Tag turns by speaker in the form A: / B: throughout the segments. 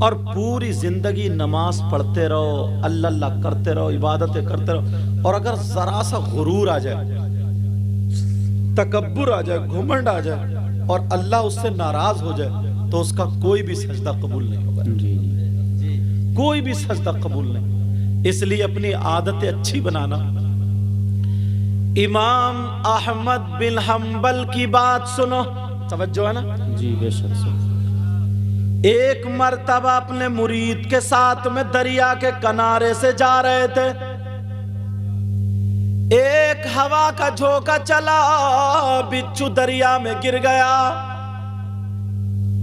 A: اور پوری زندگی نماز پڑھتے رہو، اللہ اللہ کرتے رہو، عبادتیں کرتے رہو، اور اگر ذرا سا غرور آ جائے، تکبر آ جائے، گھمنڈ آ جائے اور اللہ اس سے ناراض ہو جائے تو اس کا کوئی بھی سجدہ قبول نہیں ہوگا، کوئی بھی سجدہ قبول نہیں۔ اس لیے اپنی عادتیں اچھی بنانا۔ امام احمد بن حنبل کی بات سنو، توجہ ہے نا
B: جی بے شک سر۔
A: ایک مرتبہ اپنے مرید کے ساتھ میں دریا کے کنارے سے جا رہے تھے، ایک ہوا کا جھونکا چلا، بچھو دریا میں گر گیا۔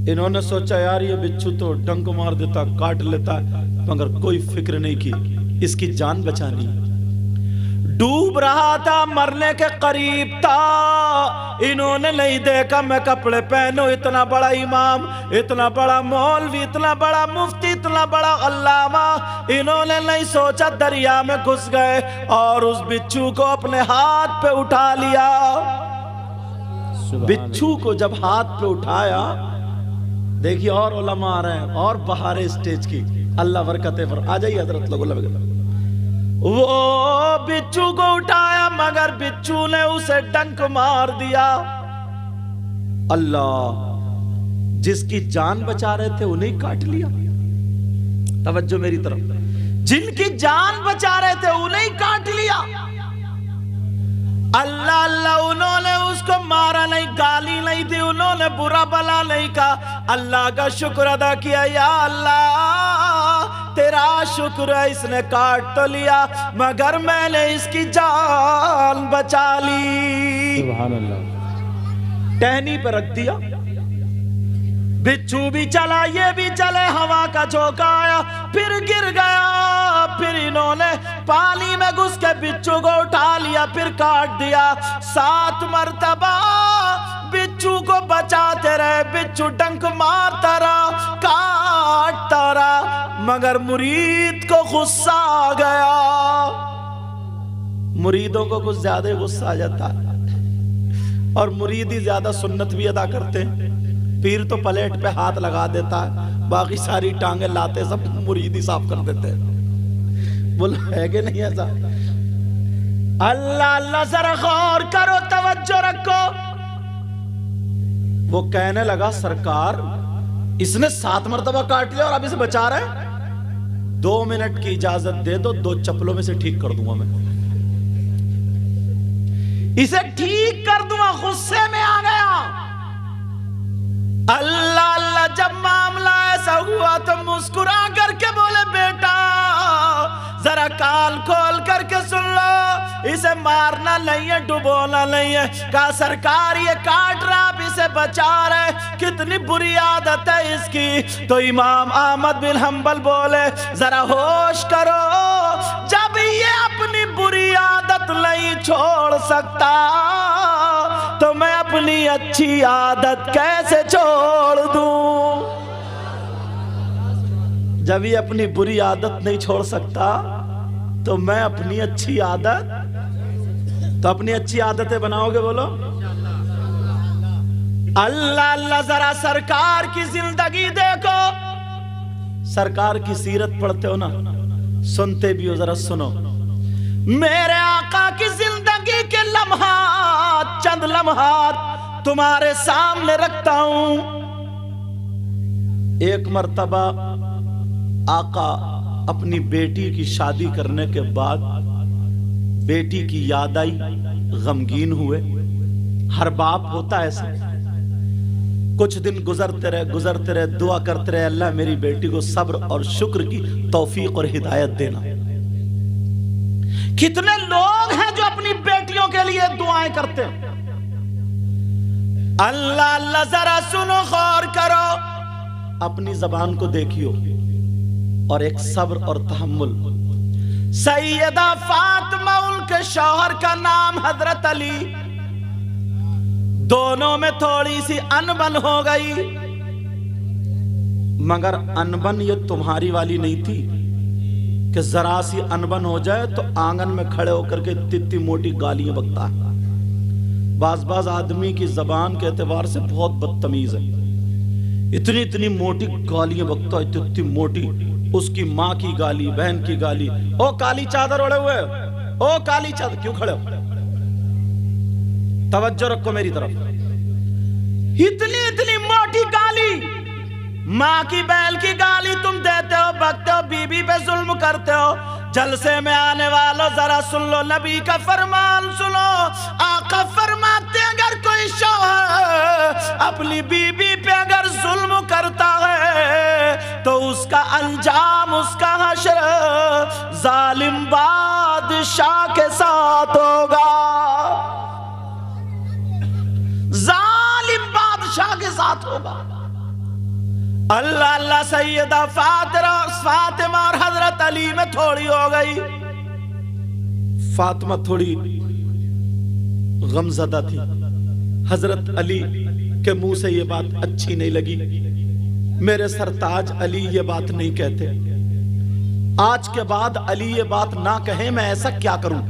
A: انہوں نے سوچا یار یہ بچھو تو ڈنک مار دیتا، کاٹ لیتا، مگر کوئی فکر نہیں کی اس کی جان بچانی۔ ڈوب رہا تھا، مرنے کے قریب تھا، انہوں نے نہیں دیکھا میں کپڑے پہنوں، اتنا بڑا امام، اتنا بڑا مولوی، اتنا بڑا مفتی، اتنا بڑا علامہ، انہوں نے نہیں سوچا، دریا میں گھس گئے اور اس بچھو کو اپنے ہاتھ پہ اٹھا لیا۔ بچھو کو جب ہاتھ پہ اٹھایا، دیکھیے اور علماء آ رہے ہیں اور بہار اسٹیج کی، اللہ برکتیں پر آ جائیے حضرت لوگ۔ وہ بچھو کو اٹھایا مگر بچھو نے اسے ڈنک مار دیا۔ اللہ، جس کی جان بچا رہے تھے انہیں کاٹ لیا۔ توجہ میری طرف، جن کی جان بچا رہے تھے انہیں کاٹ لیا۔ اللہ اللہ، انہوں نے اس کو مارا نہیں، گالی نہیں دی، انہوں نے برا بلا نہیں کہا، اللہ کا شکر ادا کیا، یا اللہ تیرا شکر ہے، اس نے کاٹ تو لیا مگر میں نے اس کی جان بچا لی۔
B: سبحان اللہ۔
A: ٹہنی پہ رکھ دیا، بچھو بھی چلا، یہ بھی چلے، ہوا کا جھونکا آیا، پھر گر گیا، پھر انہوں نے پانی میں گھس کے بچھو کو اٹھا لیا، پھر کاٹ دیا۔ 7 مرتبہ بچھو کو بچاتے رہے، بچھو ڈنک مارتا رہا، کاٹتا رہا، مگر مرید کو غصہ آ گیا۔ مریدوں کو کچھ زیادہ غصہ آ جاتا ہے، اور مرید ہی زیادہ سنت بھی ادا کرتے ہیں۔ پیر تو پلیٹ پہ ہاتھ لگا دیتا ہے، باقی ساری ٹانگیں لاتے سب مرید ہی صاف کر دیتے ہیں۔ بولو ہے کہ نہیں ایسا؟ اللہ اللہ، ذرا غور کرو، توجہ رکھو۔ وہ کہنے لگا سرکار اس نے 7 مرتبہ کاٹ لیا اور اب اسے بچا رہے ہیں، 2 منٹ کی اجازت دے دو، 2 چپلوں میں سے ٹھیک کر دوں گا، میں اسے ٹھیک کر دوں گا۔ غصے میں آ گیا۔ اللہ اللہ، جب معاملہ ایسا ہوا تو مسکرا کر کے بولے بیٹا ذرا کان کھول کر کے سن لو، اسے مارنا نہیں ہے، ڈبونا نہیں ہے۔ کہا سرکار یہ کاٹ رہا، آپ اسے بچا رہے، کتنی بری عادت ہے اس کی۔ تو امام احمد بن حنبل بولے ذرا ہوش کرو، جب یہ اپنی بری عادت نہیں چھوڑ سکتا تو میں اپنی اچھی عادت کیسے چھوڑ دوں؟ جب یہ اپنی بری عادت نہیں چھوڑ سکتا تو میں اپنی اچھی عادت، تو اپنی اچھی عادتیں بناؤ گے؟ بولو اللہ اللہ۔ ذرا سرکار کی زندگی دیکھو، سرکار کی سیرت پڑھتے ہو نا، سنتے بھی ہو، ذرا سنو۔ میرے آقا کی زندگی کے لمحات، چند لمحات تمہارے سامنے رکھتا ہوں۔ ایک مرتبہ آقا اپنی بیٹی کی شادی کرنے کے بعد بیٹی کی یاد آئی، غمگین ہوئے۔ ہر باپ ہوتا ہے ایسا۔ کچھ دن گزرتے رہے، دعا کرتے رہے، اللہ میری بیٹی کو صبر اور شکر کی توفیق اور ہدایت دینا۔ کتنے لوگ ہیں جو اپنی بیٹیوں کے لیے دعائیں کرتے ہیں؟ اللہ اللہ، ذرا سنو، غور کرو، اپنی زبان کو دیکھیو، اور ایک صبر اور تحمل۔ سیدہ فاطمہ، ان کے شوہر کا نام حضرت علی، دونوں میں تھوڑی سی انبن ہو گئی، مگر انبن یہ تمہاری والی نہیں تھی کہ ذرا سی انبن ہو جائے تو آنگن میں کھڑے ہو کر کے اتنی موٹی گالیاں بکتا ہے۔ بعض آدمی کی زبان کے اعتبار سے بہت بدتمیز ہے۔ اتنی اتنی موٹی گالیاں بکتا، اتنی موٹی، اس کی ماں کی گالی، بہن کی گالی، او کالی چادر اڑے ہوئے، او کالی چادر کیوں کھڑے ہو؟ توجہ رکھو میری طرف. اتنی اتنی موٹی گالی، ماں کی بہن کی گالی تم دیتے ہو، بکتے ہو، بی بی پہ ظلم کرتے ہو. جلسے میں آنے والوں ذرا سن لو، نبی کا فرمان سنو. آقا فرماتے اگر کوئی شوہر اپنی بی بی پہ اگر ظلم کرتا ہے تو اس کا انجام، اس کا حشر ظالم بادشاہ کے ساتھ ہوگا. ظالم بادشاہ کے ساتھ ہوگا. اللہ اللہ سیدہ فاطمہ اور حضرت علی میں تھوڑی ہو گئی. فاطمہ تھوڑی غمزدہ تھی، حضرت علی کے منہ سے یہ بات اچھی نہیں لگی. میرے سرتاج علی یہ بات نہیں کہتے، آج کے بعد علی یہ بات نہ کہیں، میں ایسا کیا کروں؟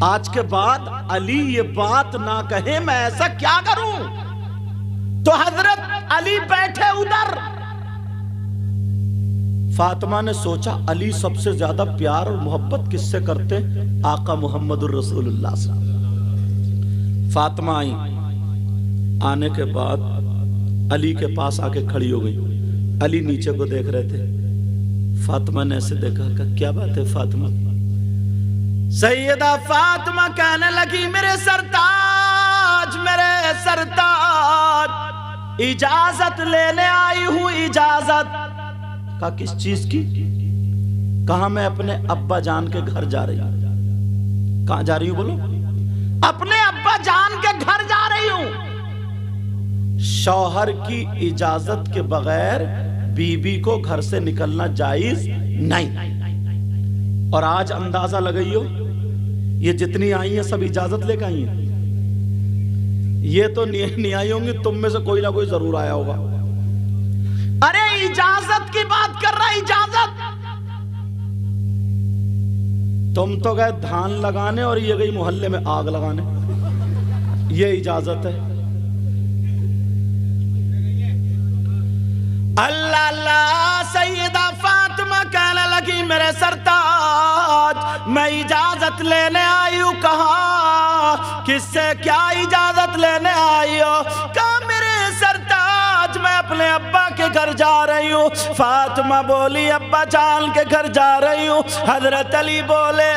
A: آج کے بعد علی یہ بات نہ کہیں، میں ایسا کیا کروں؟ تو حضرت علی بیٹھے ادھر. فاطمہ نے سوچا علی سب سے زیادہ پیار اور محبت کس سے کرتے؟ آقا محمد الرسول اللہ صلی اللہ علیہ وسلم. فاطمہ آئی، آنے کے بعد علی کے پاس آ کے کھڑی ہو گئی. علی نیچے کو دیکھ رہے تھے. فاطمہ نے ایسے دیکھا کہ کیا بات ہے فاطمہ؟ سیدہ فاطمہ کہنے لگی میرے سرتاج، میرے سرتاج، اجازت لینے آئی ہوں. اجازت کہا کس چیز کی؟ کہا میں اپنے ابا جان کے گھر جا رہی ہوں. کہاں جا رہی ہوں؟ بولو. اپنے ابا جان کے گھر جا رہی ہوں. شوہر کی اجازت کے بغیر بیوی کو گھر سے نکلنا جائز نہیں. اور آج اندازہ لگائیو، یہ جتنی آئی ہیں سب اجازت لے کے آئی ہیں. یہ تو نہیں آئی ہوں گی، تم میں سے کوئی نہ کوئی ضرور آیا ہوگا. ارے اجازت کی بات کر رہا، اجازت. تم تو گئے دھان لگانے اور یہ گئی محلے میں آگ لگانے. یہ اجازت ہے؟ اللہ اللہ. سیدہ فاطمہ کہنے لگی میرے سرتاج میں اجازت لینے آئی ہوں. کہا کس سے کیا اجازت لینے آئی ہو؟ کہا میرے سرتاج میں اپنے ابا کے گھر جا رہی ہوں. فاطمہ بولی ابا جان کے گھر جا رہی ہوں. حضرت علی بولے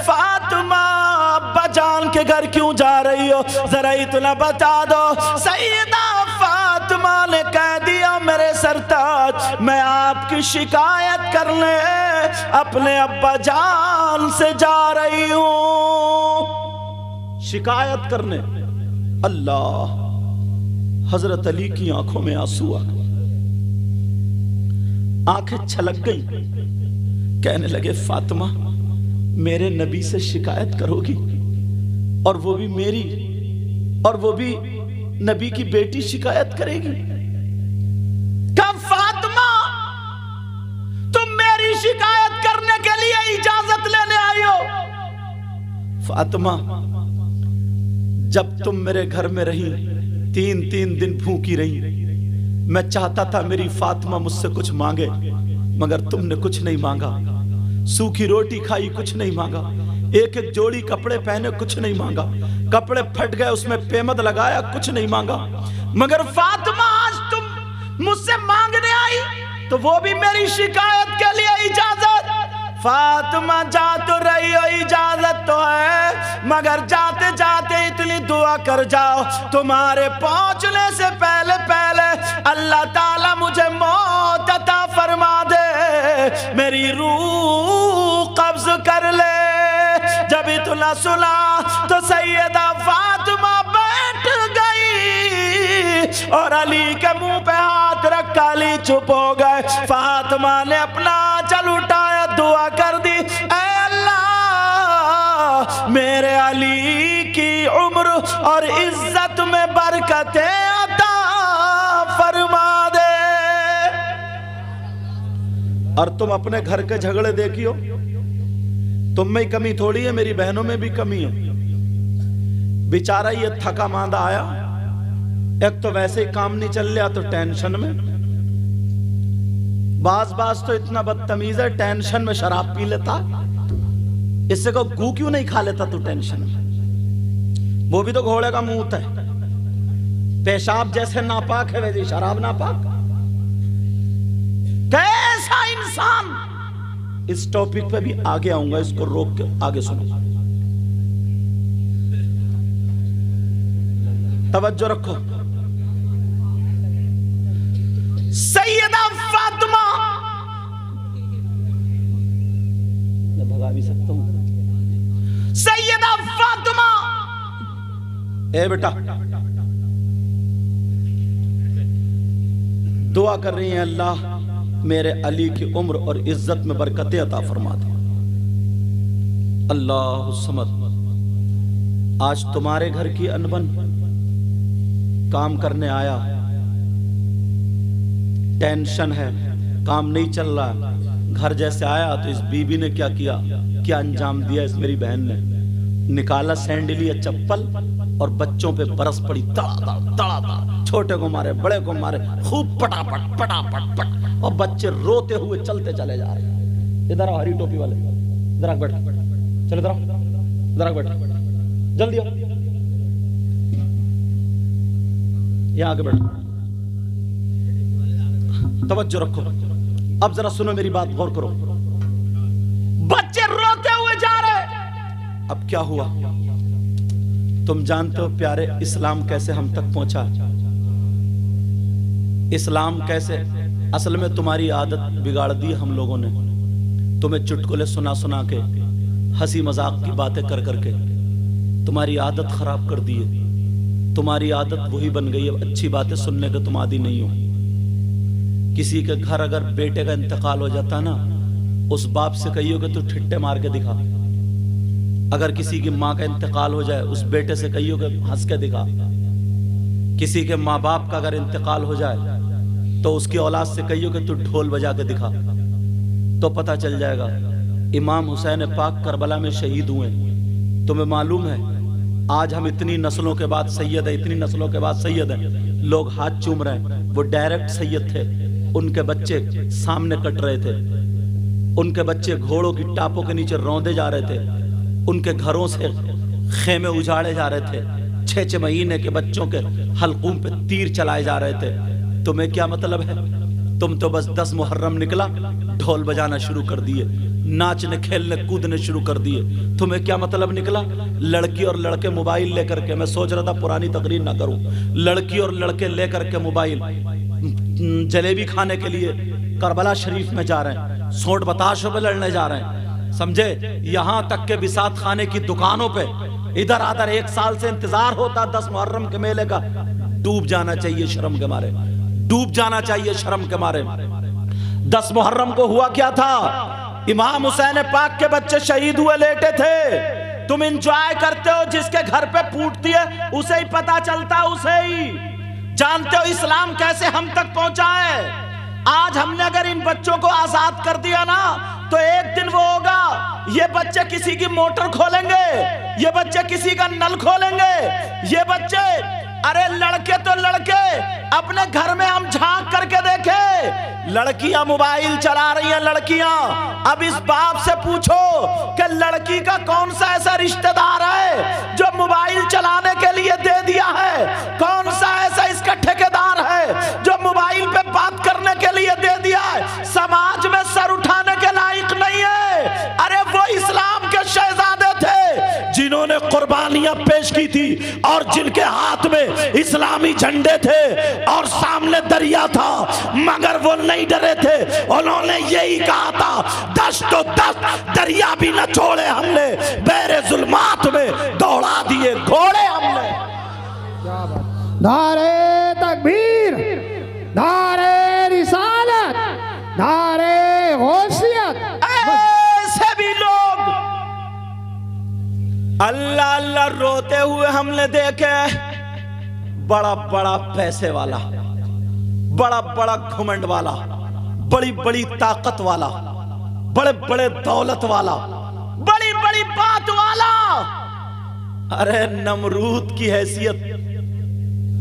A: فاطمہ ابا جان کے گھر کیوں جا رہی ہو؟ ذرا اتنا بتا دو. سیدہ فاطمہ نے کہہ دیا میرے سرتاج میں آپ کی شکایت کرنے اپنے ابا جان سے جا رہی ہوں. شکایت کرنے. اللہ. حضرت علی کی آنکھوں میں آنسو آ گئے، آنکھیں چھلک گئیں. کہنے لگے فاطمہ میرے نبی سے شکایت کرو گی، اور وہ بھی میری، اور وہ بھی نبی کی بیٹی شکایت کرے گی؟ کہ فاطمہ تم میری شکایت کرنے کے لیے اجازت لینے آئی ہو؟ فاطمہ جب تم میرے گھر میں رہی 3 دن بھوکی رہی، میں چاہتا تھا میری فاطمہ مجھ سے کچھ مانگے، مگر تم نے کچھ نہیں مانگا. سوکھی روٹی کھائی، کچھ نہیں مانگا. ایک جوڑی کپڑے پہنے، کچھ نہیں مانگا. کپڑے پھٹ گئے اس میں پیمد لگایا، کچھ نہیں مانگا. مگر فاطمہ آج تم مجھ سے مانگنے آئی تو وہ بھی میری شکایت کے لیے اجازت. فاطمہ جا تو رہی ہو، اجازت تو ہے، مگر جاتے جاتے اتنی دعا کر جاؤ تمہارے پہنچنے سے پہلے پہلے اللہ تعالیٰ مجھے موت عطا فرما دے، میری روح قبض کر لے. جب اتنا سنا تو سیدہ فاطمہ بیٹھ گئی اور علی کے منہ پہ ہاتھ رکھا. علی چپ ہو گئے. فاطمہ نے اپنا آنچل اٹھایا، دعا کر دی اے اللہ میرے علی کی عمر اور عزت میں برکتیں عطا فرما دے. اور تم اپنے گھر کے جھگڑے دیکھیو، تم میں کمی تھوڑی ہے، میری بہنوں میں بھی کمی ہے. بیچارہ یہ تھکا ماندہ آیا، ایک تو ویسے ہی کام نہیں چل رہا تو ٹینشن میں، باز تو اتنا بدتمیز ہے ٹینشن میں شراب پی لیتا، اس سے کو گو کیوں نہیں کھا لیتا تو ٹینشن میں؟ وہ بھی تو گھوڑے کا منہ ہے، پیشاب جیسے ناپاک ہے ویسے شراب ناپاک۔ کیسا انسان، اس ٹاپک پہ بھی آگے آؤں گا، اس کو روک کے آگے سنو، توجہ رکھو۔ سیدہ فاطمہ،
B: میں بھگا بھی سکتا ہوں۔
A: سیدہ فاطمہ، اے بیٹا دعا کر رہی ہیں اللہ میرے علی کی عمر اور عزت میں برکتیں عطا فرما دے۔ اللہ الصمد، آج تمہارے گھر کی انبن کام کرنے آیا، ٹینشن ہے، کام نہیں چل رہا، گھر جیسے آیا تو اس بی بی نے کیا انجام دیا؟ اس میری بہن نے نکالا سینڈل یا چپل اور بچوں پہ برس پڑی، تڑا، چھوٹے کو مارے، بڑے کو مارے، خوب پٹا پٹ، اور بچے روتے ہوئے چلتے چلے جا رہے ہیں۔ ادھر ہری ٹوپی والے، ادھر آ بیٹھ، چل ادھر آ بیٹھ، جلدی آؤ، یہاں آگے بیٹھ، توجہ رکھو، اب ذرا سنو میری بات، غور کرو۔ بچے روتے ہوئے جا رہے، اب کیا ہوا؟ تم جانتے ہو پیارے اسلام کیسے ہم تک پہنچا؟ اسلام کیسے؟ اصل میں تمہاری عادت بگاڑ دی ہم لوگوں نے، تمہیں چٹکلے سنا کے، ہنسی مذاق کی باتیں کر کے تمہاری عادت خراب کر دی ہے۔ تمہاری عادت وہی بن گئی ہے، اچھی باتیں سننے کے تم عادی نہیں ہو۔ کسی کے گھر اگر بیٹے کا انتقال ہو جاتا نا، اس باپ سے کہیو کہ تو ٹھٹے مار کے دکھا۔ اگر کسی کی ماں کا انتقال ہو جائے، اس بیٹے سے کہیو کہ ہنس کے دکھا۔ کسی کے ماں باپ کا اگر انتقال ہو جائے تو اس کی اولاد سے کہیو کہ تو ڈھول بجا کے دکھا، تو پتہ چل جائے گا۔ امام حسین پاک کربلا میں شہید ہوئے، تمہیں معلوم ہے آج ہم اتنی نسلوں کے بعد سید ہیں، اتنی نسلوں کے بعد سید ہیں، لوگ ہاتھ چوم رہے ہیں، وہ ڈائریکٹ سید تھے، ان کے بچے سامنے کٹ رہے تھے، ان کے بچے گھوڑوں کی ٹاپوں کے نیچے روندے جا رہے تھے، ان کے گھروں سے خیمے اجاڑے جا رہے تھے، 6 مہینے کے بچوں کے حلقوں پہ تیر چلائے جا رہے تھے۔ تمہیں کیا مطلب ہے؟ تم تو بس 10 محرم نکلا ڈھول بجانا شروع کر دیے، ناچنے کھیلنے کودنے شروع کر دیے۔ تمہیں کیا مطلب نکلا؟ لڑکی اور لڑکے موبائل لے کر کے، میں سوچ رہا تھا پرانی تقریر نہ کروں، لڑکی اور لڑکے لے کر کے موبائل جلیبی کھانے کے لیے کربلا شریف میں جا رہے ہیں، سونٹ بتاشوں پہ لڑنے جا رہے ہیں، سمجھے؟ یہاں تک کہ بساط خانے کی دکانوں پہ ادھر آدھر 1 سال سے انتظار ہوتا 10 محرم کے میلے کا، ڈوب جانا چاہیے شرم کے مارے، ڈوب جانا چاہیے شرم کے مارے۔ 10 محرم کو ہوا کیا تھا؟ امام حسین پاک کے بچے شہید ہوئے لیٹے تھے، تم انجوائے کرتے ہو، جس کے گھر پہ پھوٹتی ہے اسے ہی پتا چلتا، اسے ہی جانتے ہو اسلام کیسے ہم تک پہنچا ہے۔ آج ہم نے اگر ان بچوں کو آزاد کر دیا نا تو ایک دن وہ ہوگا، یہ بچے کسی کی موٹر کھولیں گے، یہ بچے کسی کا نل کھولیں گے، یہ بچے، ارے لڑکے تو لڑکے، اپنے گھر میں ہم جھانک کر کے دیکھیں، لڑکیاں موبائل چلا رہی ہیں، لڑکیاں۔ اب اس باپ سے پوچھو کہ لڑکی کا کون سا ایسا رشتہ دار ہے جو موبائل چلانے کے لیے دے دیا ہے؟ کون سا ایسا اس کا ٹھیکیدار ہے جو موبائل پہ بات کرنے کے لیے دے دیا ہے؟ سماج میں سر اٹھانے کے لائق نہیں ہے۔ ارے وہ اسلام کے شہزادے تھے جنہوں نے قربانیاں پیش کی تھی اور جن کے ہاتھ میں اسلامی جھنڈے تھے اور سامنے دریا تھا، مگر وہ نہیں ڈرے تھے، انہوں نے یہی کہا تھا دشت و دست دریا بھی نہ چھوڑے ہم نے، بیر ظلمات میں دوڑا دیے گھوڑے ہم نے۔
C: نعرہ تکبیر، نعرہ رسالت، نعرہ غوثیت۔
A: ایسے بھی لوگ اللہ اللہ روتے ہوئے ہم نے دیکھے، بڑا بڑا پیسے والا، بڑا بڑا گھمنڈ والا، بڑی بڑی طاقت والا، بڑے بڑے دولت والا، بڑی بڑی بات والا، ارے نمرود کی حیثیت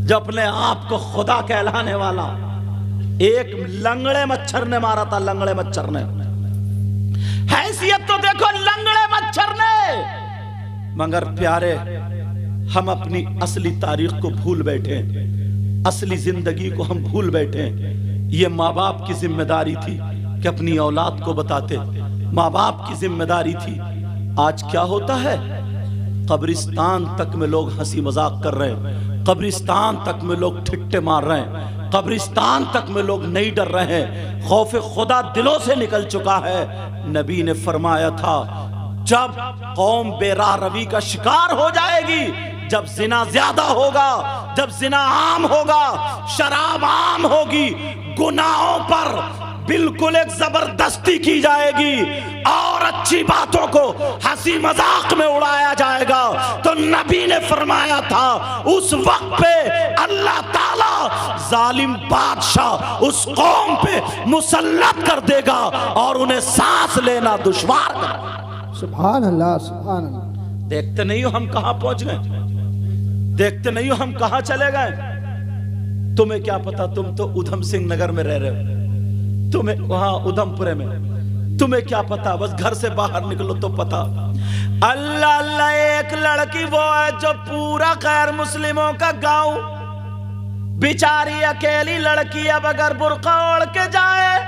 A: جو اپنے آپ کو خدا کہلانے والا، ایک لنگڑے مچھر نے مارا تھا، لنگڑے مچھر نے، حیثیت تو دیکھو لنگڑے مچھر نے، مگر پیارے ہم اپنی اصلی تاریخ کو بھول بیٹھے، اصلی زندگی کو ہم بھول بیٹھے۔ یہ ماں باپ کی ذمہ داری تھی کہ اپنی اولاد کو بتاتے، ماں باپ کی ذمہ داری تھی۔ آج کیا ہوتا ہے؟ قبرستان تک میں لوگ ہنسی مذاق کر رہے ہیں، قبرستان تک میں لوگ ٹھٹے مار رہے ہیں، قبرستان تک میں لوگ نہیں ڈر رہے ہیں، خوف خدا دلوں سے نکل چکا ہے۔ نبی نے فرمایا تھا جب قوم بے راہ روی کا شکار ہو جائے گی، جب زنا زیادہ ہوگا، جب زنا عام ہوگا، شراب عام ہوگی، گناہوں پر بالکل ایک زبردستی کی جائے گی اور اچھی باتوں کو ہنسی مذاق میں اڑایا جائے گا، تو نبی نے فرمایا تھا اس وقت پہ اللہ تعالیٰ ظالم بادشاہ اس قوم پہ مسلط کر دے گا اور انہیں سانس لینا دشوار کر دے گا۔
C: سبحان اللہ، سبحان اللہ۔
A: دیکھتے نہیں ہو ہم کہاں پہنچ گئے، دیکھتے نہیں ہو ہم کہاں چلے گئے۔ تمہیں کیا پتا، تم تو ادھم سنگھ نگر میں رہ رہے ہو، تمہیں وہاں ادھم پورے میں، تمہیں کیا پتا، بس گھر سے باہر نکلو تو پتا۔ اللہ اللہ، ایک لڑکی وہ ہے جو پورا غیر مسلموں کا گاؤں، بیچاری اکیلی لڑکی اب اگر برقع اوڑھ کے جائے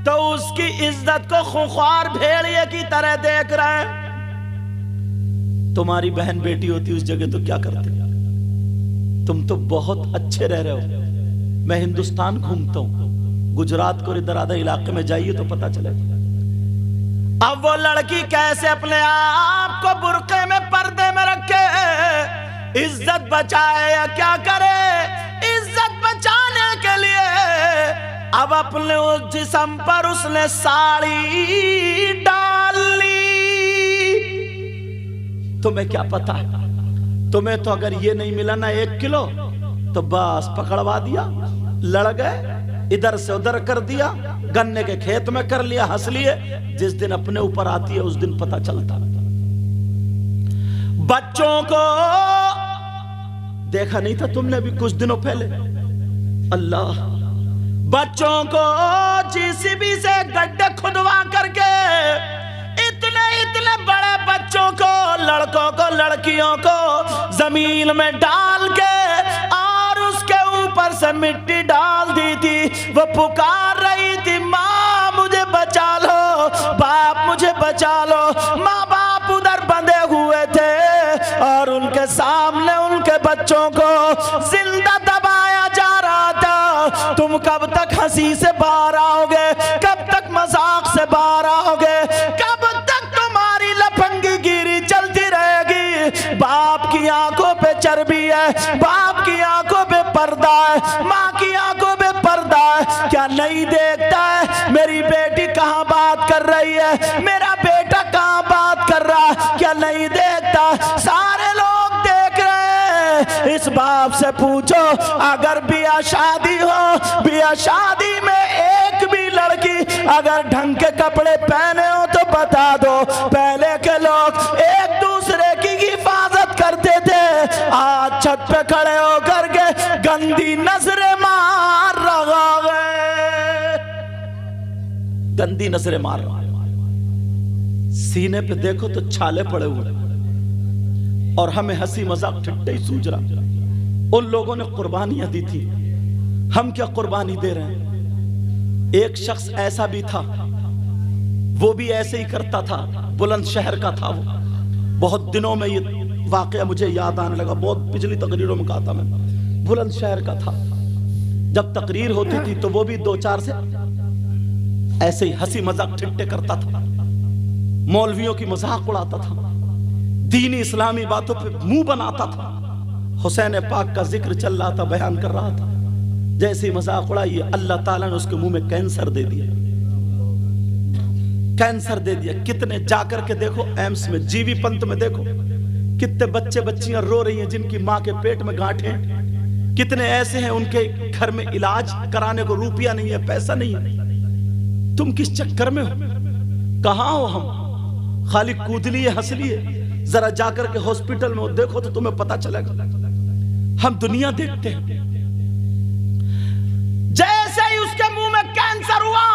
A: تو اس کی عزت کو خونخوار بھیڑیے کی طرح دیکھ رہے ہیں۔ تمہاری بہن بیٹی ہوتی اس جگہ تو کیا کرتے؟ تم تو بہت اچھے رہ رہے ہو۔ میں ہندوستان گھومتا ہوں، گجرات کو ادھر آدھا علاقے میں جائیے تو پتا چلے اب وہ لڑکی کیسے اپنے آپ کو برقعے میں پردے میں رکھے، عزت بچائے یا کیا کرے۔ عزت بچانے کے لیے اب اپنے اس جسم پر اس نے ساڑی ڈال لی۔ تمہیں کیا پتا، تمہیں تو اگر یہ نہیں ملا نا 1 کلو تو بس پکڑوا دیا، لڑ گئے، ادھر سے ادھر کر دیا، گنے کے کھیت میں کر لیا، ہنس لیے۔ جس دن اپنے اوپر آتی ہے اس دن پتا چلتا۔ بچوں کو دیکھا نہیں تھا تم نے بھی کچھ دنوں پہلے؟ اللہ، بچوں کو JCB سے گڈھے کھدوا کر کے اتنے بڑے بچوں کو، لڑکوں کو لڑکیوں کو زمین میں ڈال کے اور اس کے اوپر سے مٹی ڈال دی تھی۔ وہ پکار رہی تھی ماں مجھے بچا لو، باپ مجھے بچا لو۔ ماں باپ ادھر بندھے ہوئے تھے اور ان کے سامنے ان کے بچوں کو زندہ دبایا جا رہا تھا۔ تم کب تک ہنسی سے باہر آؤ گے؟ کب تک مذاق سے باہر آؤ گے؟ کب تک تمہاری لپنگی گیری چلتی رہے گی؟ باپ کی آنکھوں پہ چربی ہے، باپ کی آنکھوں پہ پردہ ہے، ماں کی آنکھوں پہ پردہ ہے۔ کیا نہیں دیکھتا ہے میری بیٹی کہاں بات کر رہی ہے، میرا بیٹا کہاں بات کر رہا ہے؟ کیا نہیں دیکھتا؟ سارے لوگ دیکھ رہے ہیں۔ اس باپ سے پوچھو اگر بیاہ شادی ہو، بیاہ شادی میں ایک بھی لڑکی اگر ڈھنگ کے کپڑے پہنے ہو تو بتا دو، پہلے کے لوگ ایک دوسرے کی حفاظت کرتے تھے، آج چھت پہ کھڑے ہو کر کے گندی نظریں مار رہا ہے، گندی نظریں مار رہا ہے۔ سینے پہ دیکھو تو چھالے پڑے ہوئے اور ہمیں ہنسی مذاق ٹھٹے ہی سوج رہا۔ ان لوگوں نے قربانیاں دی تھی، ہم کیا قربانی دے رہے ہیں؟ ایک شخص ایسا بھی تھا، وہ بھی ایسے ہی کرتا تھا، بلند شہر کا تھا وہ۔ بہت دنوں میں یہ واقعہ مجھے یاد آنے لگا، بہت پچھلی تقریروں میں کہا تھا میں، بلند شہر کا تھا۔ جب تقریر ہوتی تھی تو وہ بھی 2-4 سے ایسے ہی ہنسی مذاق ٹھٹے کرتا تھا، مولویوں کی مذاق اڑاتا تھا، دینی اسلامی باتوں پہ منہ بناتا تھا۔ حسین پاک کا ذکر چل رہا تھا، بیان کر رہا تھا، جیسے ہی مذاق اڑائی اللہ تعالیٰ نے اس کے منہ میں کینسر دے دیا، کینسر دے دیا۔ کتنے جا کر کے دیکھو ایمس میں، جی وی پنت میں دیکھو کتنے بچے بچیاں رو رہی ہیں جن کی ماں کے پیٹ میں گانٹھ ہیں، کتنے ایسے ہیں ان کے گھر میں علاج کرانے کو روپیہ نہیں ہے، پیسہ نہیں ہے۔ تم کس چکر میں ہو؟ کہاں ہو ہم؟ خالی کود لیے ہنس لیے؟ ذرا جا کر کے ہاسپٹل میں دیکھو تو تمہیں پتا چلے گا۔ ہم دنیا دیکھتے ہیں. جیسے ہی اس کے منہ میں کینسر ہوا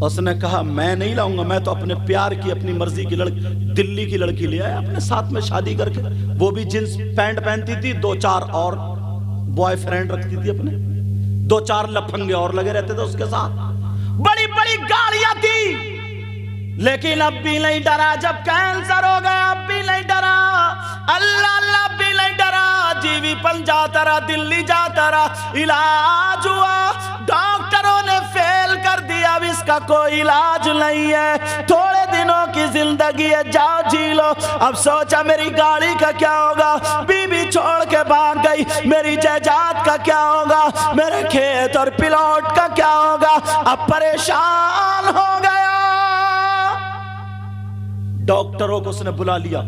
A: اس نے کہا میں نہیں لاؤں گا, میں تو اپنے پیار کی اپنی مرضی کی لڑکی دلی کی لڑکی لے آیا اپنے ساتھ میں شادی کر کے. وہ بھی جنس پینٹ پہنتی تھی, 2-4 اور بوائے فرینڈ رکھتی تھی اپنے, 2-4 لفنگے اور لگے رہتے تھے اس کے ساتھ. بڑی بڑی گاڑیاں تھی لیکن اب بھی نہیں ڈرا. جب کینسر ہو گیا اب بھی نہیں ڈرا. اللہ اللہ اب بھی نہیں ڈرا. جیوی پل جاتا رہا, دلی جاتا رہا, علاج ہوا, ڈاکٹروں نے فیل کر دیا, اب اس کا کوئی علاج نہیں ہے, تھوڑے دنوں کی زندگی ہے, جاؤ جی لو. اب سوچا میری گاڑی کا کیا ہوگا, بیوی چھوڑ کے بھاگ گئی, میری جائیداد کا کیا ہوگا, میرے کھیت اور پلاٹ کا کیا ہوگا. اب پریشان ہو گیا. ڈاکٹروں کو اس نے بلا لیا,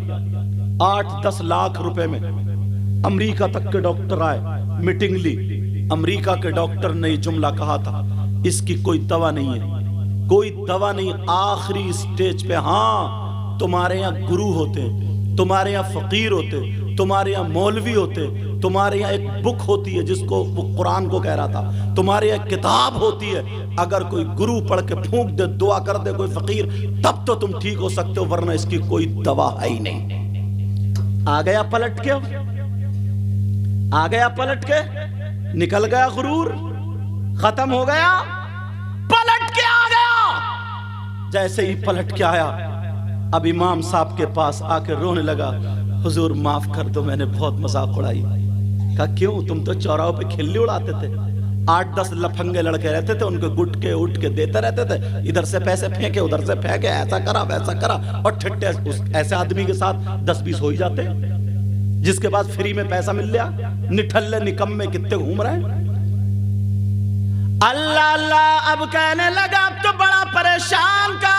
A: 8-10 لاکھ روپے میں امریکہ تک کے ڈاکٹر آئے, میٹنگ لی. امریکہ کے ڈاکٹر نے یہ جملہ کہا تھا, اس کی کوئی دوا نہیں ہے, کوئی دوا نہیں, آخری سٹیج پہ. ہاں تمہارے یہاں گرو ہوتے, تمہارے یہاں فقیر ہوتے, تمہارے یہاں مولوی ہوتے, تمہارے یہاں ایک بک ہوتی ہے جس کو وہ قرآن کو کہہ رہا تھا, تمہارے یہاں کتاب ہوتی ہے, اگر کوئی گرو پڑھ کے پھونک دے, دعا کر دے کوئی فقیر, تب تو تم ٹھیک ہو سکتے ہو, ورنہ اس کی کوئی دوا ہے ہی نہیں. آ گیا پلٹ کے, آ گیا پلٹ کے, نکل گیا غرور, ختم ہو گیا, پلٹ کے آ گیا. جیسے ہی پلٹ کے آیا اب امام صاحب کے پاس آ کے رونے لگا, حضور معاف کر دو, میں نے بہت مذاق اڑائی. کہا کیوں, تم تو چوراہوں پہ کھلی اڑاتے تھے, 8-10 لفنگے لڑکے رہتے تھے, ان کو گٹ کے اٹھ کے دیتے رہتے تھے, ادھر سے پیسے پھینکے ادھر سے پھینکے, ایسا کرا ویسا کرا, اور ٹھٹے ایسے آدمی کے ساتھ 10-20 ہو ہی جاتے جس کے بعد فری میں پیسہ مل لیا. نٹھلے نکمے کتنے گھوم رہے ہیں. اللہ اللہ اب کہنے لگا, اب تو بڑا پریشان کا,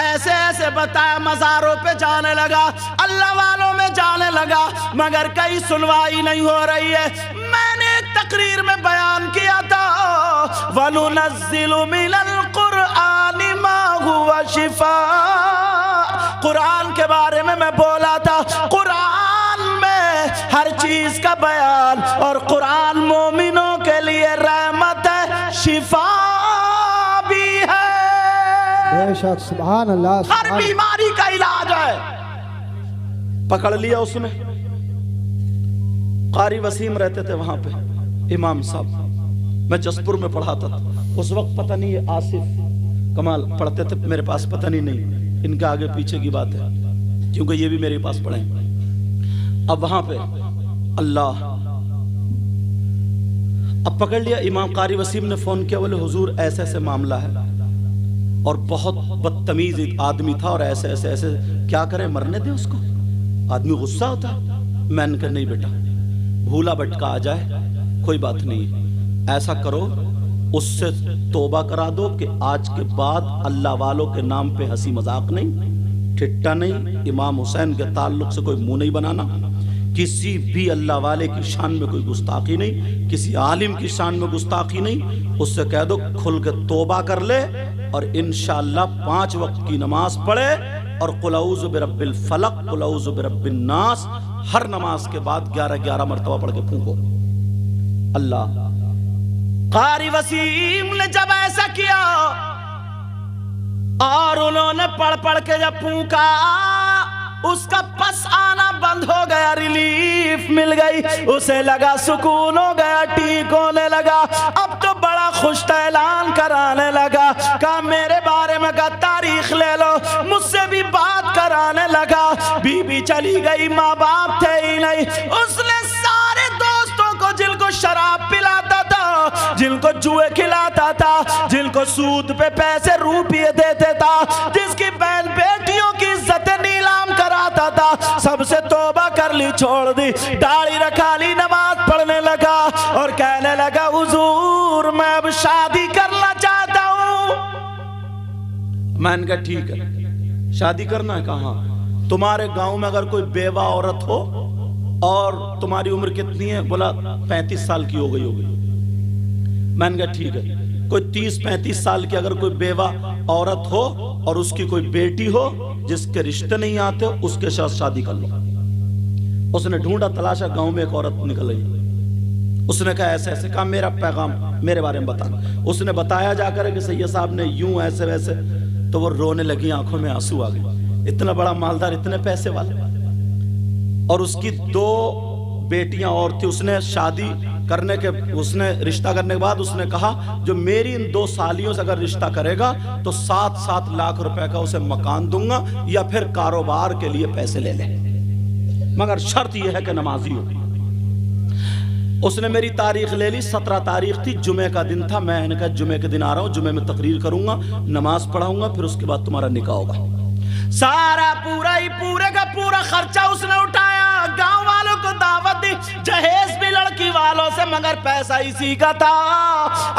A: ایسے ایسے بتایا, مزاروں پہ جانے لگا, اللہ والوں میں جانے لگا, مگر کئی سنوائی نہیں ہو رہی ہے. میں نے ایک تقریر میں بیان کیا تھا, وَنُنَزِّلُ مِنَ الْقُرْآنِ مَا هُوَ شِفَاء. قرآن کے بارے میں بولا تھا, قرآن میں ہر چیز کا بیان, اور قرآن مومنوں کے لیے رحمت ہے, شفا بھی ہے.
C: بے شک, سبحان اللہ,
A: ہر بیماری کا علاج ہے. پکڑ لیا اس نے. قاری وسیم رہتے تھے وہاں پہ, امام صاحب, میں جسپور میں پڑھاتا تھا اس وقت, پتہ نہیں یہ آصف کمال پڑھتے تھے میرے پاس, پتہ نہیں ان کے آگے پیچھے کی بات ہے, کیونکہ یہ بھی میرے پاس پڑھے. اب وہاں پہ اللہ, اب پکڑ لیا. امام قاری وسیم نے فون کیا, بولے حضور ایسے ایسے معاملہ ہے, اور بہت بدتمیز آدمی تھا, اور ایسے ایسے ایسے, کیا کریں, مرنے دیں اس کو. آدمی غصہ ہوتا. میں نے کہا نہیں بیٹا, بھولا بھٹکا آ جائے کوئی بات نہیں, ایسا کرو اس سے توبہ کرا دو کہ آج کے بعد اللہ والوں کے نام پہ ہنسی مذاق نہیں, ٹھٹا نہیں, امام حسین کے تعلق سے کوئی منہ نہیں بنانا, کسی بھی اللہ والے کی شان میں کوئی گستاخی نہیں, کسی عالم کی شان میں گستاخی نہیں. اس سے کہہ دو کھل کے توبہ کر لے, اور انشاءاللہ 5 وقت کی نماز پڑھے, اور قل اعوذ برب الفلق, قل اعوذ برب الناس ہر نماز کے بعد 11 مرتبہ پڑھ کے پھونکو. اللہ. قاری وسیم نے جب ایسا کیا, اور انہوں نے پڑھ کے جب پھونکا, اس کا پس آنا بند ہو گیا, ریلیف مل گئی, اسے لگا سکون ہو گیا, ٹھیک ہونے لگا. اب تو بڑا خوش اعلان کرانے لگا, کہا میرے بارے میں کا تاریخ لے لو, مجھ سے بھی بات کرانے لگا. بیوی چلی گئی, ماں باپ تھے ہی نہیں. اس نے سارے دوستوں کو, جن کو شراب پلاتا تھا, جن کو جوئے کھلاتا تھا, جن کو سود پہ پیسے روپیے دیتے تھا, جس کی بہن بیٹیوں کی عزتیں نیلام کراتا تھا, سب سے توبہ کر لی, چھوڑ دی, داڑھی رکھا لی, نماز پڑھنے لگا, اور کہنے لگا حضور میں اب شادی کرنا چاہتا ہوں. میں نے کہا ٹھیک ہے, شادی کرنا ہے. کہاں, تمہارے گاؤں میں اگر کوئی بیوہ عورت ہو, اور تمہاری عمر کتنی ہے, بولا 35 سال کی ہو گئی ہوگی. میں نے کہا ٹھیک ہے, کوئی 30-35 سال کی اگر کوئی بیوہ عورت ہو, اور اس کی کوئی بیٹی ہو جس کے رشتے نہیں آتے, اس کے ساتھ شادی کر لو. اس نے ڈھونڈا تلاشا، گاؤں میں ایک عورت نکل رہی، اس نے کہا ایسے ایسے، کہا میرا پیغام میرے بارے میں بتا. اس نے بتایا جا کر کہ سید صاحب نے یوں ایسے ویسے، تو وہ رونے لگی، آنکھوں میں آنسو آ گئے. اتنا بڑا مالدار، اتنے پیسے والے، اور اس کی 2 بیٹیاں اور تھی. اس نے شادی کرنے کے، اس نے رشتہ کرنے کے بعد اس نے کہا جو میری ان 2 سالیوں سے اگر رشتہ کرے گا تو 7-7 لاکھ روپے کا اسے مکان دوں گا، یا پھر کاروبار کے لیے پیسے لے لے، مگر شرط یہ ہے کہ نمازی ہو. اس نے میری تاریخ لے لی، 17 تاریخ تھی، جمعے کا دن تھا. میں نے کہا جمعے کے دن آ رہا ہوں، جمعے میں تقریر کروں گا، نماز پڑھاؤں گا، پھر اس کے بعد تمہارا نکاح ہوگا. سارا پورے کا پورا خرچہ اس نے اٹھایا، گاؤں والوں کو دعوت دی، جہیز بھی لڑکی والوں سے، مگر پیسہ اسی کا تھا.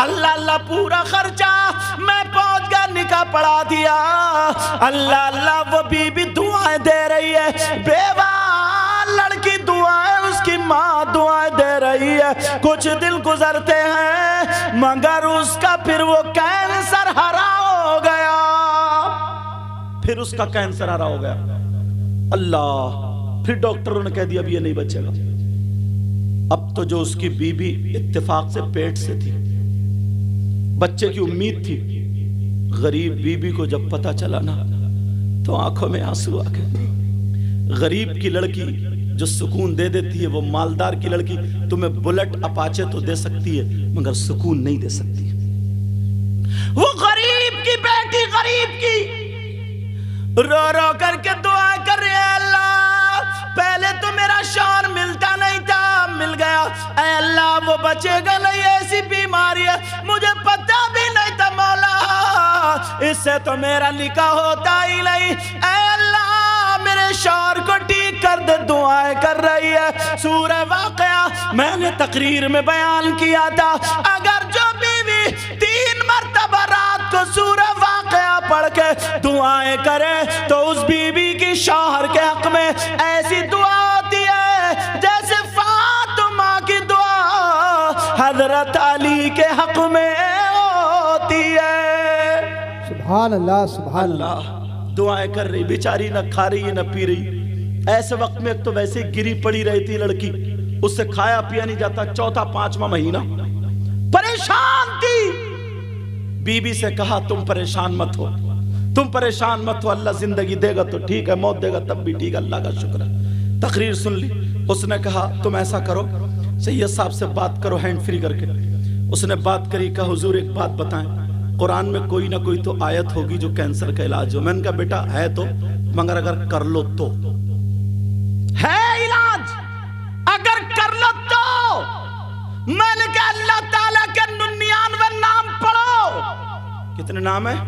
A: اللہ اللہ پورا خرچہ، میں پہنچ گیا، نکاح پڑھا دیا. اللہ اللہ وہ بی بی دعائیں دے رہی ہے، بیوہ لڑکی دعائیں، اس کی ماں دعائیں دے رہی ہے. کچھ دن گزرتے ہیں مگر اس کا پھر وہ کینسر ہرا ہو گیا، پھر اس کا کینسر ہرا ہو گیا. اللہ، پھر ڈاکٹروں نے کہہ دیا اب یہ نہیں بچے گا. اب تو جو اس کی بیوی اتفاق سے پیٹ سے تھی، بچے کی امید تھی، غریب بیوی کو جب پتہ چلا نا تو آنکھوں میں آنسو آ گئے. غریب کی لڑکی جو سکون دے دیتی ہے، وہ مالدار کی لڑکی تمہیں بلٹ اپاچے تو دے سکتی ہے مگر سکون نہیں دے سکتی. وہ غریب کی بیٹی، غریب کی رو رو کر کے دعا کر رہے ہیں، اللہ پہلے تو میرا شوہر ملتا نہیں تھا، مل گیا، اے اللہ وہ بچے گا نہیں، ایسی بیماری ہے مجھے پتہ بھی نہیں تھا مولا، اس سے تو میرا نکاح ہوتا ہی نہیں، اے اللہ میرے شوہر کو ٹھیک کر دے. دعائیں کر رہی ہے. سورہ واقعہ میں نے تقریر میں بیان کیا تھا، اگر جو بیوی 3 مرتبہ رات کو سورہ واقعہ پڑھ کے دعائیں کرے تو اس بیوی کی شوہر کے حق میں ایسی دعا ہوتی ہے جیسے فاطمہ کی دعا حضرت علی کے حق میں ہوتی ہے.
C: سبحان اللہ، سبحان اللہ.
A: دعائیں کر رہی، بیچاری نہ کھا رہی نہ پی رہی. ایسے وقت میں ایک تو ویسے گری پڑی رہی تھی لڑکی، اس سے کھایا پیا نہیں جاتا، 4تھا-5واں مہینہ، پریشان تھی. بی بی سے کہا تم پریشان مت ہو، تم پریشان مت ہو، اللہ زندگی دے گا تو ٹھیک ہے، موت دے گا تب بھی ٹھیک ہے، اللہ کا شکر ہے. تقریر سن لی. اس نے کہا تم ایسا کرو، سید صاحب سے بات کرو ہینڈ فری کر کے. اس نے بات کری، کہا حضور ایک بات بتائیں، قرآن میں کوئی نہ کوئی تو آیت ہوگی جو کینسر کا علاج ہو. میں نے کہا بیٹا ہے تو، مگر اگر کر لو تو ہے علاج، اگر کر لو تو. میں نے کہا اللہ تعالیٰ کے 99 نام پڑھو. کتنے نام ہیں؟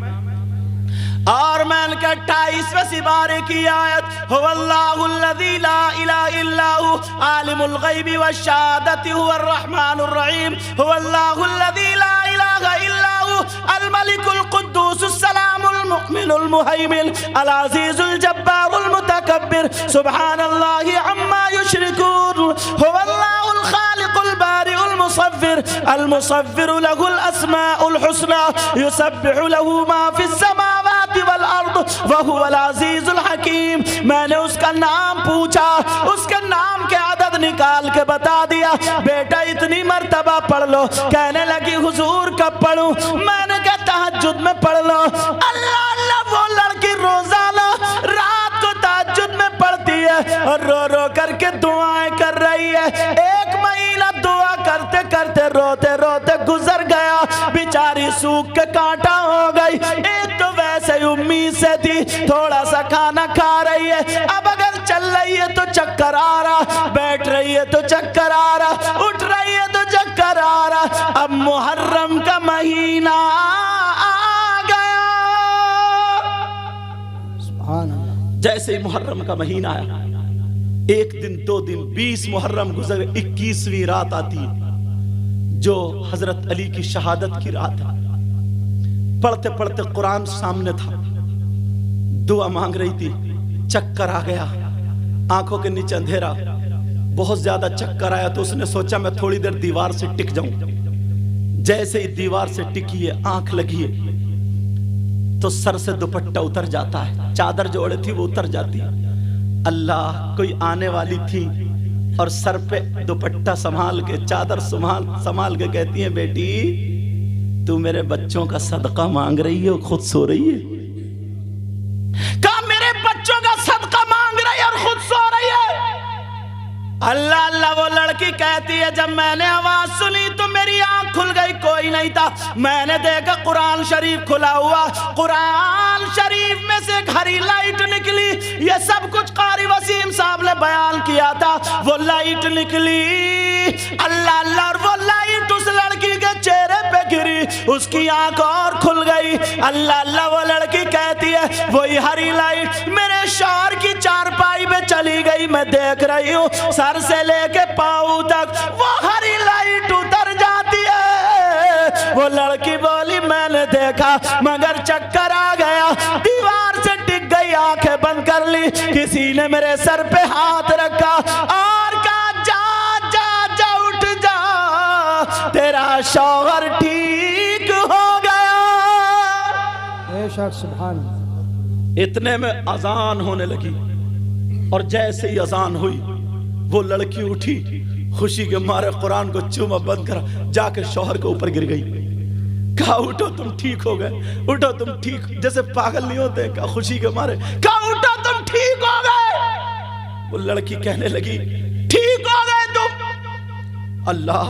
A: اور میں نے کہا 28ویں سپارے کی آیت، هو اللہ الذی لا الہ الا هو عالم الغیب والشہادۃ هو الرحمن الرحیم، هو اللہ الذی لا الہ الا هو الملک القدوس السلام المؤمن المہیمن العزیز الجبار المتکبر سبحان اللہ عما یشرکون، هو اللہ الخالق البارئ المصور المصور له الاسماء الحسنى يسبح له ما في السماوات والارض وهو العزیز الحکیم. میں نے اس کا نام پوچھا، اس کے نام کے عدد نکال کے بتا دیا. بیٹا اتنی مرتبہ پڑھ لو. کہنے لگی حضور کب پڑھوں؟ میں نے کہا تہجد میں پڑھ لو. اللہ اللہ وہ لڑکی روزانہ رات کو تہجد میں پڑھتی ہے اور رو رو کر کے دعائیں کر رہی ہے. 1 مہینہ دعا کرتے کرتے روتے روتے گزر گیا. بیچاری سوکھ کے کانٹا ہو گئی. ایک تو ویسے امید سے تھی، تھوڑا سا کھانا کھا رہی ہے، اب اگر چل رہی ہے تو چکر آ رہا، بیٹھ رہی ہے تو چکر آ رہا، اٹھ رہی ہے تو چکر آ رہا. اب محرم کا مہینہ آ گیا.
C: سبحان اللہ.
A: جیسے ہی محرم کا مہینہ آیا، 1 دن 2 دن 20 محرم گزر، 21ویں رات آتی جو حضرت علی کی شہادت کی رات ہے. پڑھتے پڑھتے قرآن سامنے تھا، دعا مانگ رہی تھی، چکر آ گیا، آنکھوں کے نیچے اندھیرا، بہت زیادہ چکر آیا تو اس نے سوچا میں تھوڑی دیر دیوار سے ٹک جاؤں. جیسے ہی دیوار سے ٹکی ہے، آنکھ لگی ہے تو سر سے دوپٹہ اتر جاتا ہے، چادر جو اوڑے تھی وہ اتر جاتی ہے. اللہ، کوئی آنے والی تھی اور سر پہ دوپٹہ سنبھال کے چادر سنبھال کے کہتی ہیں بیٹی تو میرے بچوں کا صدقہ مانگ رہی ہے اور خود سو رہی ہے؟ کہا میرے بچوں کا صدقہ مانگ رہی ہے اور خود سو رہی ہے؟ اللہ اللہ وہ لڑکی کہتی ہے جب میں نے آواز سنی تو میری آنکھ کھل گئی، کوئی نہیں تھا، میں نے دیکھا قرآن شریف کھلا ہوا، قرآن شریف میں سے ایک ہری لائٹ نکلی، یہ سب کچھ قاری وسیم صاحب نے بیان کیا تھا، وہ لائٹ نکلی، اللہ اللہ، اور وہ لائٹ اس لڑکی کے چہرے پہ گری، اس کی آنکھ اور کھل گئی، اللہ اللہ وہ لڑکی کہتی ہے وہی ہری لائٹ میرے شوہر کی چارپائی میں چلی گئی، میں دیکھ رہی ہوں سر سے لے کے پاؤں تک وہ ہری لائٹ اتر جاتی ہے۔ وہ لڑکی بولی میں نے دیکھا مگر چکر آ گیا، دیوار سے ٹک گئی، آنکھیں بند کر لی، کسی نے میرے سر پہ ہاتھ رکھا اور کہا جا جا جا اٹھ جا تیرا شوہر ٹھیک ہو گیا۔
C: بے شک سبحان اللہ۔
A: اتنے میں اذان ہونے لگی اور جیسے ہی اذان ہوئی وہ لڑکی اٹھی، خوشی کے مارے قرآن کو چوما بند کرا، جا کے شوہر کے اوپر گر گئی، کہا اٹھو تم ٹھیک ہو گئے، اٹھو تم ٹھیک، جیسے پاگل نہیں ہوتے، کہا خوشی کے مارے، کہا اٹھو تم ٹھیک ہو گئے۔ وہ لڑکی کہنے لگی ٹھیک ہو گئے تم؟ اللہ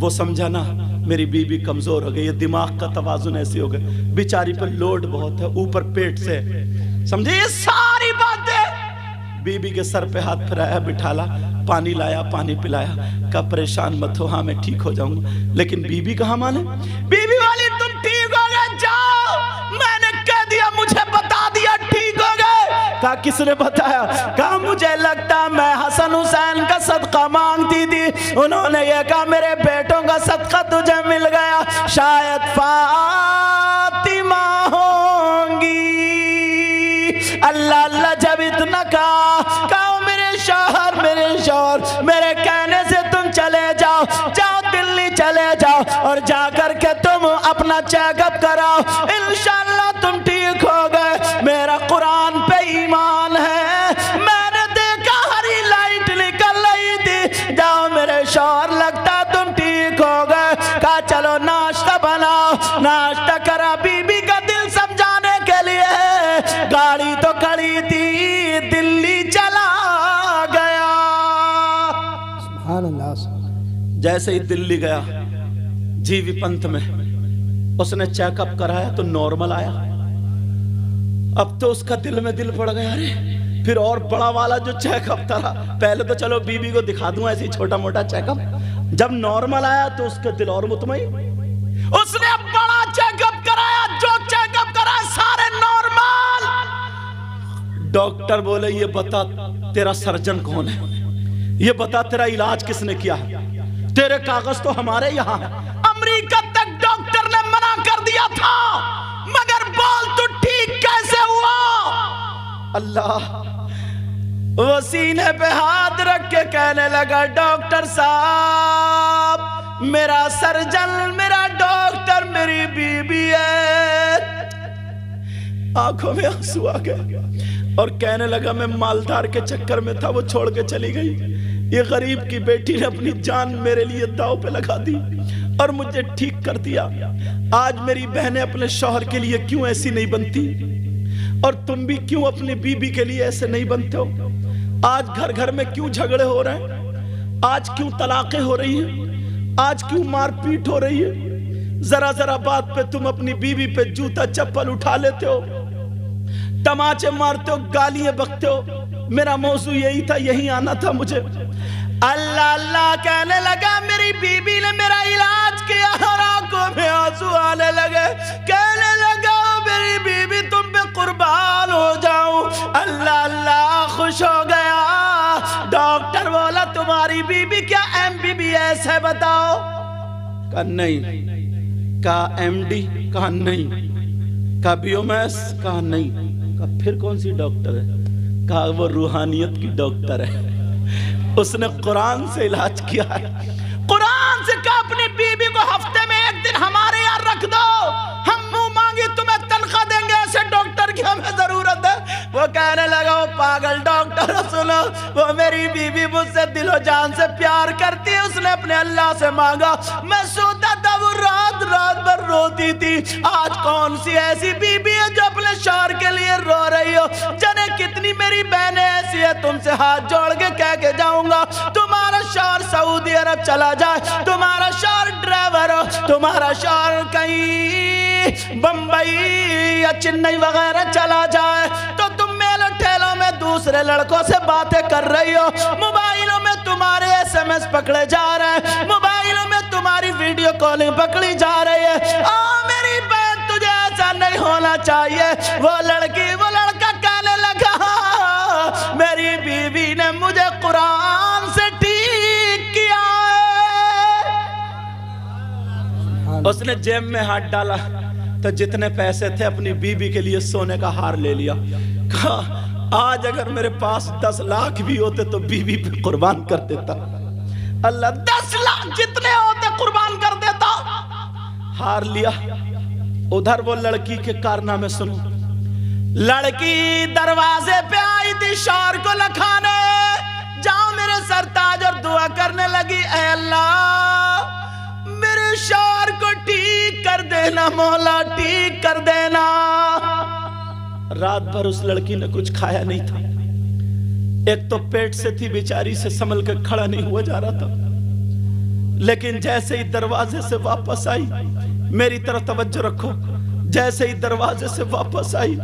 A: وہ سمجھا نا میری بیوی کمزور ہو گئی، یہ دماغ کا توازن ایسی ہو گئی، بیچاری پر لوڈ بہت ہے، اوپر پیٹ سے، سمجھے یہ ساری باتیں، بی بی کے سر پہ ہاتھ پھرایا، بٹھالا، پانی لایا، پانی پلایا، کہا پریشان مت ہو، ہاں میں ٹھیک ہو جاؤں گا، لیکن بی بی کہاں مانے؟ بی بی والی تم ٹھیک ہو گئے، جاؤ، میں نے کہہ دیا، مجھے بتا دیا ٹھیک ہو گئے۔ کہا کس نے بتایا؟ کہا مجھے لگتا میں حسن حسین کا صدقہ مانگتی تھی، انہوں نے یہ کہا میرے بیٹوں کا صدقہ تجھے مل گیا، شاید فاطمہ ہوں گی۔ اللہ اللہ جب اتنا کہا میرے شوہر میرے کہنے سے تم چلے جاؤ، جاؤ دلی چلے جاؤ اور جا کر کے تم اپنا چیک اپ کراؤ، انشاءاللہ تم ٹھیک ہو گئے، میرا قرآن پہ ایمان ہے، میں نے دیکھا ہری لائٹ نکل رہی تھی، جاؤ میرے شوہر لگتا تم ٹھیک ہو گئے۔ کہا چلو ناشتہ بناؤ، ناشتہ کرا، بی بی کا دل سمجھانے کے لیے گاڑی تو کھڑی تھی، دلی چلا گیا۔
C: سبحان اللہ سبحان اللہ۔
A: جیسے ہی دلی گیا جی وی پنتھ میں، اس نے چیک اپ کرایا تو نارمل آیا، اب تو اس کا دل میں دل پڑ گیا، ارے پھر اور بڑا والا جو چیک اپ تھا، پہلے تو چلو بی بی کو دکھا دوں ایسی چھوٹا موٹا چیک اپ، جب نارمل آیا تو اس کا دل اور مطمئن، اس نے بڑا چیک اپ کرایا، جو چیک اپ کرایا سارے نارمل۔ ڈاکٹر بولے یہ بتا تیرا سرجن کون ہے، یہ بتا تیرا علاج کس نے کیا ہے، تیرے کاغذ تو ہمارے یہاں ہے، امریکہ تک ڈاکٹر نے منع کر دیا تھا، مگر بول تو ٹھیک کیسے ہوا؟ اللہ وہ سینے پہ ہاتھ رکھ کے کہنے لگا ڈاکٹر صاحب میرا سرجن، میرا ڈاکٹر میری بیوی ہے۔ آنکھوں میں آنسو آ گیا اور کہنے لگا میں مالدار کے چکر میں تھا، وہ چھوڑ کے چلی گئی، یہ غریب کی بیٹی نے اپنی جان میرے لیے داؤ پہ لگا دی اور مجھے ٹھیک کر دیا، آج میری بہنیں اپنے شوہر کے لیے کیوں ایسی نہیں بنتی، اور تم بھی کیوں اپنی بیوی کے لیے ایسے نہیں بنتے ہو؟ آج گھر گھر میں کیوں جھگڑے ہو رہے ہیں؟ آج کیوں طلاقیں ہو رہی ہیں؟ آج کیوں مار پیٹ ہو رہی ہے؟ ذرا ذرا بات پہ تم اپنی بیوی پہ جوتا چپل اٹھا لیتے ہو، تماچے مارتے ہو، گالیاں بکتے ہو۔ میرا موضوع یہی تھا، یہی آنا تھا مجھے۔ اللہ اللہ کہنے لگا میری بیوی نے میرا علاج کیا اور آنکھوں میں آنسو آنے لگے، کہنے لگا میری بیوی تم پہ قربان ہو جاؤں۔ اللہ اللہ خوش ہو گیا۔ ڈاکٹر بولا تمہاری بیوی کیا MBBS ہے بتاؤ؟ کہا نہیں۔ کہا MD؟ کہا نہیں۔ کہا BMS؟ کہا نہیں۔ کہا پھر کون سی ڈاکٹر ہے؟ کہا وہ روحانیت کی ڈاکٹر ہے، اس نے قرآن سے علاج کیا ہے۔ قرآن سے کہا اپنی بیوی کو ہفتے میں ایک دن ہمارے یہاں رکھ دو، ہم منہ مانگی تمہیں تنخواہ دیں گے، ایسے ڈاکٹر کی ہمیں ضرورت ہے۔ وہ کہنے لگا وہ پاگل ڈاکٹر، سنو وہ میری بیوی مجھ سے دل و جان سے پیار کرتی ہے، اس نے اپنے اللہ سے مانگا، میں سوتا تھا وہ رات رات بھر روتی تھی۔ آج کون سی ایسی بیوی ہے جو اپنے شوہر کے لیے رو رہی ہو؟ جانے کتنی میری بہنیں ایسی ہے، تم سے ہاتھ جوڑ کے کہہ کے جاؤں گا، تمہارا شوہر سعودی عرب چلا جائے، تمہارا شوہر ڈرائیور ہو، تمہارا شوہر کہیں بمبئی یا چنئی وغیرہ چلا جائے، تو تم میلوں ٹھیلوں میں دوسرے لڑکوں سے باتیں کر رہی ہو، موبائلوں میں تمہارے ایس ایم ایس پکڑے جا رہے ہیں، موبائلوں میں تمہاری ویڈیو کالنگ پکڑی جا رہی ہے۔ میری بہن تجھے ایسا نہیں ہونا چاہیے۔ وہ لڑکی وہ لڑکا کہنے لگا میری بیوی نے مجھے قرآن سے ٹھیک کیا ہے۔ اس نے جیب میں ہاتھ ڈالا تو جتنے پیسے تھے اپنی بیوی کے لیے سونے کا ہار لے لیا، کہا آج اگر میرے پاس 10 لاکھ بھی ہوتے تو بیوی پہ قربان کر دیتا، اللہ 10 لاکھ جتنے ہوتے قربان کر دیتا۔ ہار لیا۔ ادھر وہ لڑکی کے کارنامے سنو۔ لڑکی دروازے پہ آئی تھی شوہر کو لکھانے، جاؤ میرے سرتاج، اور دعا کرنے لگی اے اللہ میرے شوہر کو ٹھیک کر دینا، مولا ٹھیک کر دینا۔ رات بھر اس لڑکی نے کچھ کھایا نہیں تھا، ایک تو پیٹ سے تھی بیچاری، سے سنبھل کے کھڑا نہیں ہوا جا رہا تھا، لیکن جیسے ہی دروازے سے واپس آئی، میری طرف توجہ رکھو، جیسے ہی دروازے سے واپس آئی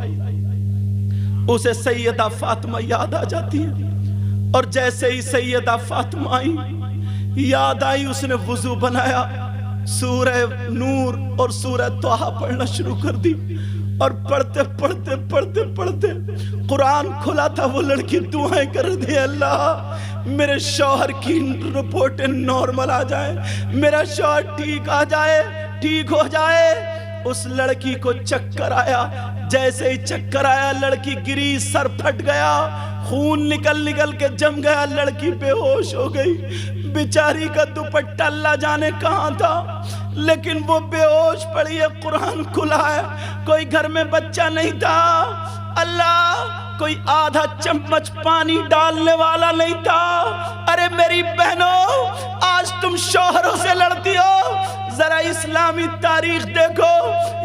A: اسے سیدہ فاطمہ یاد آ جاتی ہے، اور جیسے ہی سیدہ فاطمہ آئی یاد آئی، اس نے وضو بنایا، سورہ نور اور سورہ طٰہٰ پڑھنا شروع کر دی، اور پڑھتے پڑھتے پڑھتے پڑھتے قرآن کھلا تھا، وہ لڑکی دعائیں کر دی، اللہ میرے شوہر کی رپورٹیں نارمل آ جائیں، میرا شوہر ٹھیک آ جائے، ٹھیک ہو جائے۔ اس لڑکی کو چکر آیا، جیسے ہی چکر آیا لڑکی گری، سر پھٹ گیا، خون نکل نکل کے جم گیا، لڑکی بے ہوش ہو گئی، بیچاری کا دوپٹہ اللہ جانے کہاں تھا، لیکن وہ بے ہوش پڑی ہے، قرآن کھلا ہے، کوئی گھر میں بچہ نہیں تھا، اللہ کوئی آدھا چمچ پانی ڈالنے والا نہیں تھا۔ ارے میری بہنوں، آج تم شوہروں سے لڑتی ہو، ذرا اسلامی تاریخ دیکھو،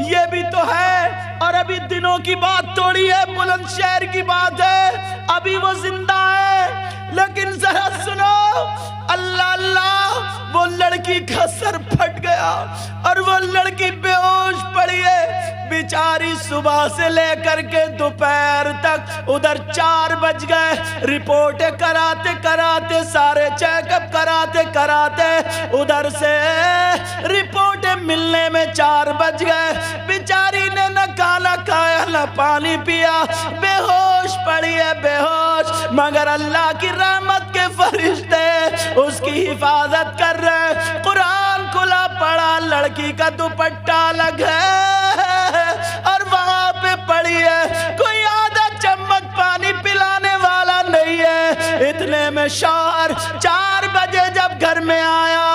A: یہ بھی تو ہے، اور ابھی دنوں کی بات توڑی ہے، بلند شہر کی بات ہے، ابھی وہ زندہ ہے، لیکن ذرا سنو، اللہ اللہ وہ لڑکی کا سر پھٹ گیا اور وہ لڑکی بے ہوش پڑی ہے، بیچاری صبح سے لے کر کے دوپہر تک، ادھر 4 بج گئے، رپورٹیں کراتے کراتے، سارے چیک اپ کراتے کراتے، ادھر سے رپورٹیں ملنے میں 4 بج گئے، بیچاری نے نہ کھانا کھایا نہ پانی پیا، بے ہوش پڑی ہے، بے ہوش، مگر اللہ کی رحمت کے فرشتے اس کی حفاظت کر رہے، قرآن کھلا پڑا، لڑکی کا دوپٹہ الگ ہے اور وہاں پہ پڑی ہے، کوئی آدھا چمچ پانی پلانے والا نہیں ہے۔ اتنے میں شوہر 4 بجے جب گھر میں آیا،